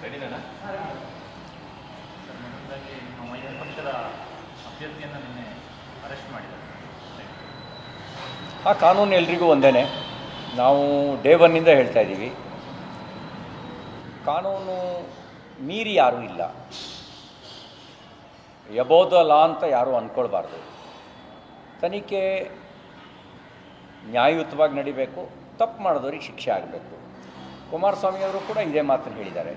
ರೆಡಿನಾ ಸರ್? ಮೊದಲಾಗಿ ಮೈತ್ರಿ ಪಕ್ಷದ ಅಭ್ಯರ್ಥಿಯನ್ನು ನಿನ್ನೆ ಅರೆಸ್ಟ್ ಮಾಡಿದ್ದಾರೆ. ಆ ಕಾನೂನು ಎಲ್ರಿಗೂ ಒಂದೇ. ನಾವು ಡೇ ಒನ್ನಿಂದ ಹೇಳ್ತಾ ಇದ್ದೀವಿ, ಕಾನೂನು ಮೀರಿ ಯಾರೂ ಇಲ್ಲ, ಎಬೋವ್ ದ ಲಾ ಅಂತ ಯಾರೂ ಅಂದ್ಕೊಳ್ಬಾರ್ದು. ತನಿಖೆ ನ್ಯಾಯಯುತವಾಗಿ ನಡಿಬೇಕು, ತಪ್ಪು ಮಾಡಿದವ್ರಿಗೆ ಶಿಕ್ಷೆ ಆಗಬೇಕು. ಕುಮಾರಸ್ವಾಮಿಯವರು ಕೂಡ ಇದೇ ಮಾತನ್ನು ಹೇಳಿದ್ದಾರೆ.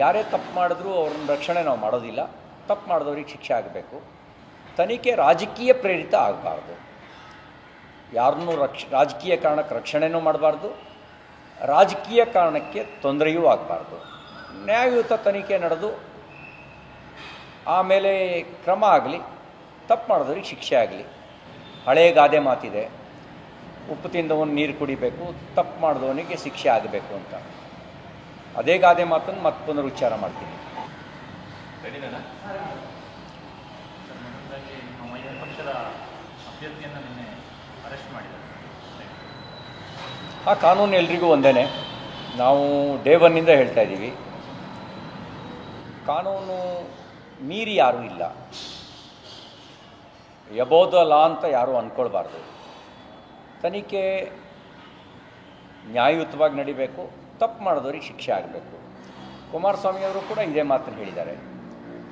ಯಾರೇ ತಪ್ಪು ಮಾಡಿದ್ರೂ ಅವ್ರನ್ನ ರಕ್ಷಣೆ ನಾವು ಮಾಡೋದಿಲ್ಲ, ತಪ್ಪು ಮಾಡಿದವ್ರಿಗೆ ಶಿಕ್ಷೆ ಆಗಬೇಕು. ತನಿಖೆ ರಾಜಕೀಯ ಪ್ರೇರಿತ ಆಗಬಾರ್ದು, ಯಾರನ್ನೂ ರಾಜಕೀಯ ಕಾರಣಕ್ಕೆ ರಕ್ಷಣೆನೂ ಮಾಡಬಾರ್ದು, ರಾಜಕೀಯ ಕಾರಣಕ್ಕೆ ತೊಂದರೆಯೂ ಆಗಬಾರ್ದು. ನ್ಯಾಯಯುತ ತನಿಖೆ ನಡೆದು ಆಮೇಲೆ ಕ್ರಮ ಆಗಲಿ, ತಪ್ಪು ಮಾಡಿದವ್ರಿಗೆ ಶಿಕ್ಷೆ ಆಗಲಿ. ಹಳೆಯ ಗಾದೆ ಮಾತಿದೆ, ಉಪ್ಪು ತಿಂದವನು ನೀರು ಕುಡಿಬೇಕು, ತಪ್ಪು ಮಾಡಿದವನಿಗೆ ಶಿಕ್ಷೆ ಆಗಬೇಕು ಅಂತ. ಅದೇ ಗಾದೆ ಮಾತನ್ನು ಮತ್ತೆ ಪುನರುಚ್ಚಾರ ಮಾಡ್ತೀನಿ. ರೆಡಿನಾ ಸರ್? ಮೊದಲಾಗಿ ಮೈತ್ರಿ ಪಕ್ಷದ ಅಭ್ಯರ್ಥಿಯನ್ನು ನಿನ್ನೆ ಅರೆಸ್ಟ್ ಮಾಡಿದ್ದಾರೆ. ಆ ಕಾನೂನು ಎಲ್ರಿಗೂ ಒಂದೇ. ನಾವು ಡೇ ಒನ್ನಿಂದ ಹೇಳ್ತಾ ಇದ್ದೀವಿ, ಕಾನೂನು ಮೀರಿ ಯಾರೂ ಇಲ್ಲ, ಎಬೋವ್ ದ ಲಾ ಅಂತ ಯಾರೂ ಅಂದ್ಕೊಳ್ಬಾರ್ದು. ತನಿಖೆ ನ್ಯಾಯಯುತವಾಗಿ ನಡಿಬೇಕು, ತಪ್ಪು ಮಾಡಿದವ್ರಿಗೆ ಶಿಕ್ಷೆ ಆಗಬೇಕು. ಕುಮಾರಸ್ವಾಮಿಯವರು ಕೂಡ ಇದೇ ಮಾತನ್ನು ಹೇಳಿದ್ದಾರೆ.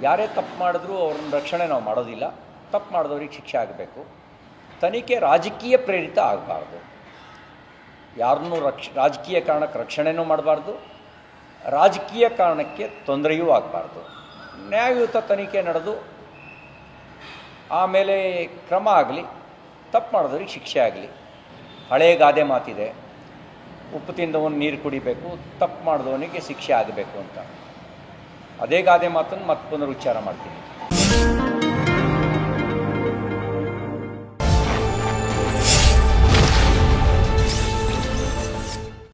ಯಾರೇ ತಪ್ಪು ಮಾಡಿದ್ರೂ ಅವ್ರನ್ನ ರಕ್ಷಣೆ ನಾವು ಮಾಡೋದಿಲ್ಲ, ತಪ್ಪು ಮಾಡಿದವ್ರಿಗೆ ಶಿಕ್ಷೆ ಆಗಬೇಕು. ತನಿಖೆ ರಾಜಕೀಯ ಪ್ರೇರಿತ ಆಗಬಾರ್ದು, ಯಾರನ್ನೂ ರಾಜಕೀಯ ಕಾರಣಕ್ಕೆ ರಕ್ಷಣೆನೂ ಮಾಡಬಾರ್ದು, ರಾಜಕೀಯ ಕಾರಣಕ್ಕೆ ತೊಂದರೆಯೂ ಆಗಬಾರ್ದು. ನ್ಯಾಯಯುತ ತನಿಖೆ ನಡೆದು ಆಮೇಲೆ ಕ್ರಮ ಆಗಲಿ, ತಪ್ಪು ಮಾಡಿದವ್ರಿಗೆ ಶಿಕ್ಷೆ ಆಗಲಿ. ಹಳೆಯ ಗಾದೆ ಮಾತಿದೆ, ಉಪ್ಪು ತಿಂದವನು ನೀರು ಕುಡಿಬೇಕು, ತಪ್ಪು ಮಾಡಿದವನಿಗೆ ಶಿಕ್ಷೆ ಆಗಬೇಕು ಅಂತ. ಅದೇ ಗಾದೆ ಮಾತನ್ನು ಮತ್ತೆ ಪುನರುಚ್ಚಾರ ಮಾಡ್ತೀನಿ.